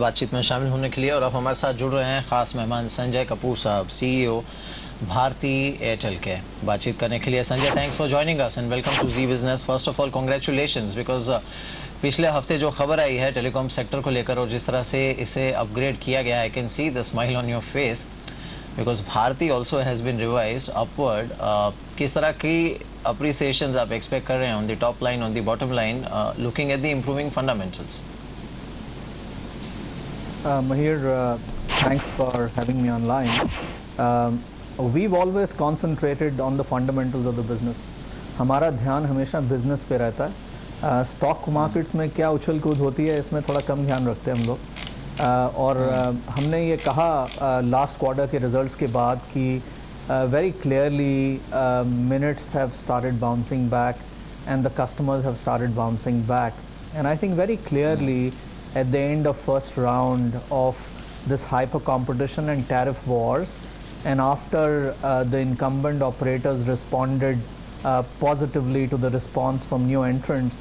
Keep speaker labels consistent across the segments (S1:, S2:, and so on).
S1: बातचीत में शामिल होने के लिए। और अब हमारे साथ जुड़ रहे हैं खास मेहमान संजय कपूर साहब, सीईओ भारती एयरटेल के। बातचीत करने के लिए Sanjay, thanks for joining us and welcome to Zee business. First of all congratulations, because पिछले हफ्ते जो खबर आई है टेलीकॉम सेक्टर को लेकर और जिस तरह से इसे अपग्रेड किया गया, I can see the smile on your face because Bharti also has been revised upward. किस तरह की अप्रिसिएशन आप एक्सपेक्ट कर रहे हैं on the top line, on the bottom line, looking at the improving fundamentals?
S2: Mahir, thanks for having me online. We've always concentrated on the fundamentals of the business. हमारा ध्यान हमेशा बिजनेस पे रहता है। स्टॉक मार्केट्स में क्या उछल कूद होती है इसमें थोड़ा कम ध्यान रखते हैं हम लोग। और हमने ये कहा लास्ट क्वार्टर के रिजल्ट्स के बाद कि very clearly minutes have started bouncing back and the customers have started bouncing back, and I think very clearly at the end of first round of this hyper competition and tariff wars, and after the incumbent operators responded positively to the response from new entrants,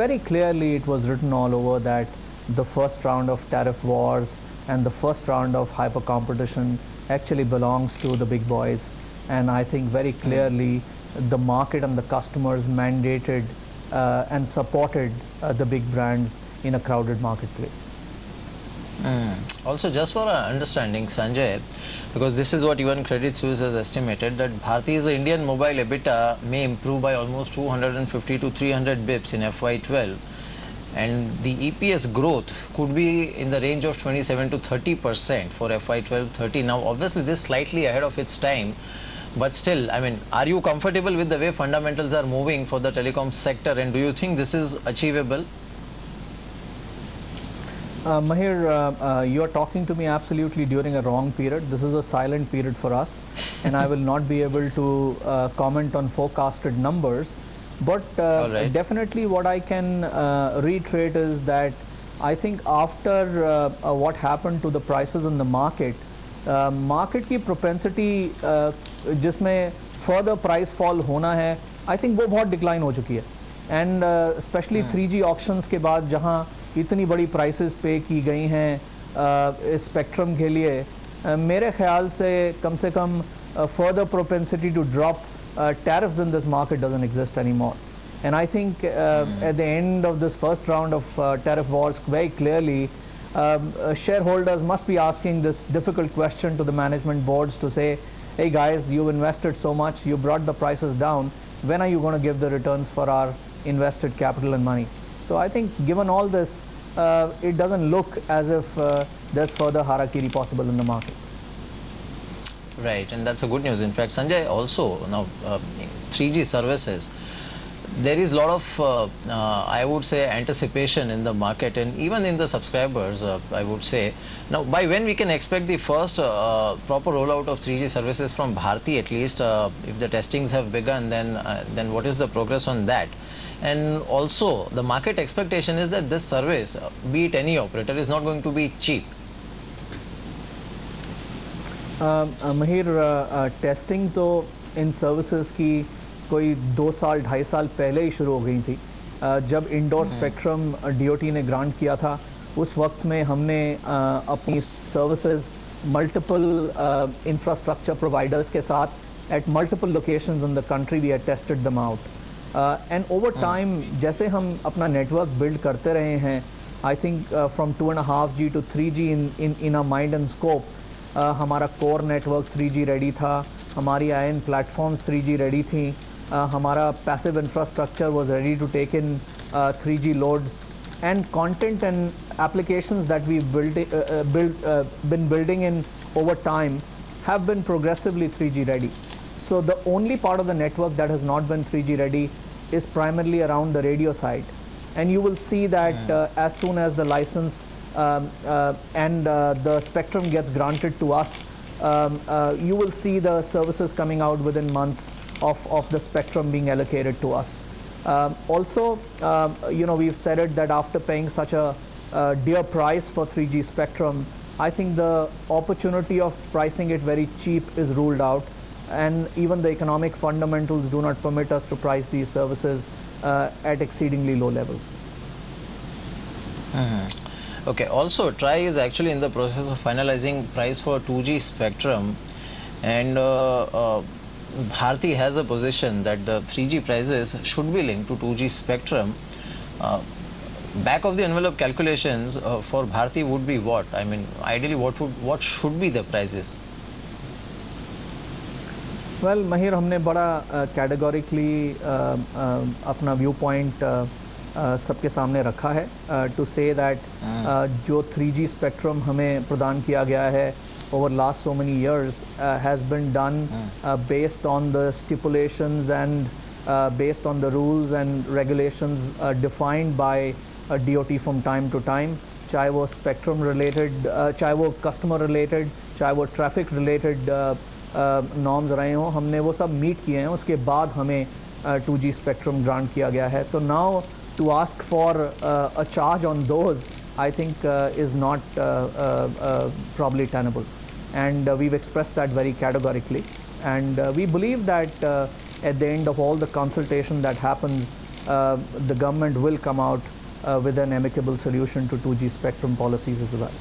S2: very clearly it was written all over that the first round of tariff wars and the first round of hyper competition actually belongs to the big boys. And I think very clearly the market and the customers mandated and supported the big brands in a crowded marketplace.
S1: Also, just for our understanding, Sanjay, because this is what even Credit Suisse has estimated, that Bharti's Indian mobile EBITDA may improve by almost 250 to 300 bips in FY12, and the EPS growth could be in the range of 27 to 30% for FY12-13. Now, obviously, this is slightly ahead of its time, but still, I mean, are you comfortable with the way fundamentals are moving for the telecom sector, and do you think this is achievable?
S2: Mahir, you are talking to me absolutely during a wrong period. This is a silent period for us, and I will not be able to comment on forecasted numbers. But definitely what I can reiterate is that I think after what happened to the prices in the market, market की propensity जिसमें further price fall होना है, I think वो बहुत decline हो चुकी है. And especially 3G auctions के बाद जहाँ इतनी बड़ी prices पे की गई हैं स्पेक्ट्रम के लिए, मेरे ख्याल से कम further propensity to drop tariffs in this market doesn't exist anymore. And I think at the end of this first round of tariff wars, very clearly shareholders must be asking this difficult question to the management boards to say, hey guys, you've invested so much, you brought the prices down, when are you going to give the returns for our invested capital and money? So I think given all this, it doesn't look as if there's further harakiri possible in the market.
S1: Right, and that's a good news. In fact, Sanjay, also now 3G services, there is a lot of I would say anticipation in the market and even in the subscribers, I would say. Now, by when we can expect the first proper rollout of 3G services from Bharti, at least if the testings have begun, then what is the progress on that? And also the market expectation is that this service, be it any operator, is not going to be cheap.
S2: Mahir, testing तो इन services की कोई 2 साल 2.5 साल पहले ही शुरू हो गई थी। जब इंडोर स्पेक्ट्रम डीओटी ने ग्रांट किया था, उस वक्त में हमने अपनी सर्विसेज मल्टीपल इंफ्रास्ट्रक्चर प्रोवाइडर्स के साथ at multiple locations in the country we had tested them out, and over time जैसे हम अपना नेटवर्क बिल्ड करते रहे हैं, I think from 2.5G to 3G in a mind and scope, हमारा core network 3G ready था, हमारी IN platforms 3G ready थी, हमारा passive infrastructure was ready to take in 3G loads, and content and applications that we been building in over time have been progressively 3G ready. So the only part of the network that has not been 3G ready is primarily around the radio side, and you will see that as soon as the license and the spectrum gets granted to us, you will see the services coming out within months of the spectrum being allocated to us. Also, we've said it that after paying such a dear price for 3G spectrum, I think the opportunity of pricing it very cheap is ruled out, and even the economic fundamentals do not permit us to price these services at exceedingly low levels.
S1: Okay, also TRAI is actually in the process of finalizing price for 2G spectrum, and Bharti has a position that the 3G prices should be linked to 2G spectrum. Back of the envelope calculations for Bharti would be what? I mean, ideally what should be the prices?
S2: Well महिर, हमने बड़ा categorically अपना view point सबके सामने रखा है to say that जो 3G spectrum हमें प्रदान किया गया है over last so many years has been done based on the stipulations and based on the rules and regulations defined by DOT from time to time, चाहे वो spectrum related, चाहे वो कस्टमर रिलेटेड, चाहे वो ट्रैफिक रिलेटेड नॉर्म्स रहे हों, हमने वो सब मीट किए हैं. उसके बाद हमें 2G स्पेक्ट्रम ग्रांट किया गया है. तो now to ask for a charge on those I think is not probably tenable, and we've expressed that very categorically, and we believe that at the end of all the consultation that happens, the government will come out with an amicable solution to 2G spectrum policies as well.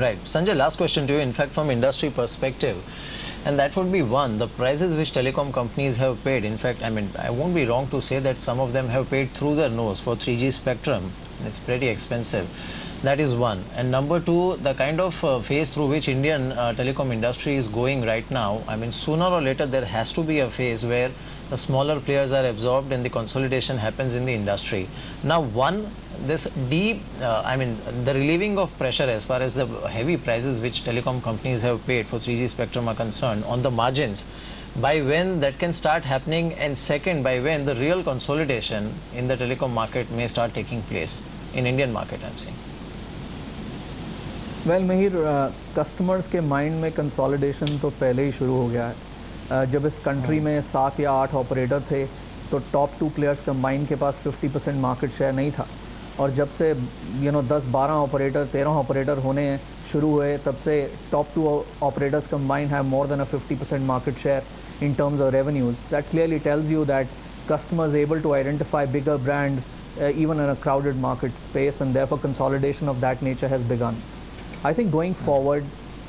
S1: Right. Sanjay, last question to you, in fact from industry perspective, and that would be one, the prices which telecom companies have paid. In fact, I mean, I won't be wrong to say that some of them have paid through their nose for 3G spectrum. It's pretty expensive. That is one. And number two, the kind of phase through which Indian telecom industry is going right now, I mean, sooner or later there has to be a phase where the smaller players are absorbed and the consolidation happens in the industry. Now, one, this deep, I mean, the relieving of pressure as far as the heavy prices which telecom companies have paid for 3G spectrum are concerned on the margins, by when that can start happening, and second, by when the real consolidation in the telecom market may start taking place in Indian market, I'm saying.
S2: Well महिर, customers के mind में consolidation तो पहले ही शुरू हो गया है. जब इस कंट्री में 7 या 8 ऑपरेटर थे तो टॉप 2 प्लेयर्स कंबाइन के पास 50% मार्केट शेयर नहीं था, और जब से 10-12 ऑपरेटर 13 ऑपरेटर होने शुरू हुए, तब से top 2 operators combine have more than a 50% market share in terms of revenues. That clearly tells you that customers able to identify bigger brands even in a crowded market space, and therefore consolidation of that nature has begun. I think going forward,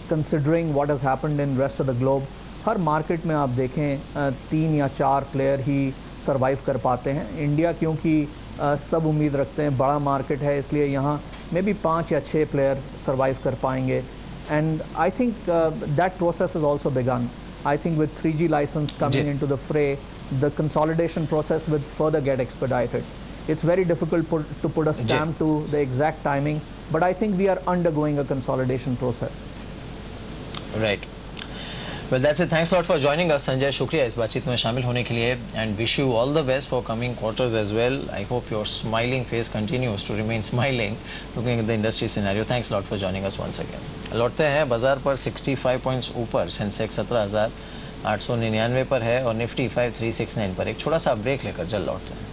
S2: considering what has happened in rest of the globe, her market में आप देखें 3 या 4 player ही survive कर पाते हैं. India क्योंकि सब उम्मीद रखते हैं, बड़ा मार्केट है, इसलिए यहाँ मे बी 5 या 6 प्लेयर सरवाइव कर पाएंगे. And I think that process is also begun. I think with 3G license coming into the fray, the consolidation process will further get expedited. It's very difficult to put a stamp to the exact timing, but I think we are undergoing a consolidation process.
S1: Right. Well, that's it. Thanks a lot for joining us, Sanjay. शुक्रिया इस बातचीत में शामिल होने के लिए, and wish you all the best for coming quarters as well. I hope your smiling face continues to remain smiling looking at the industry scenario. Thanks a lot for joining us once again. लौटते हैं बाजार पर 65 points ऊपर, Sensex 17,899 पर है और Nifty 5369 पर. एक छोटा सा ब्रेक लेकर जल्द लौटते हैं.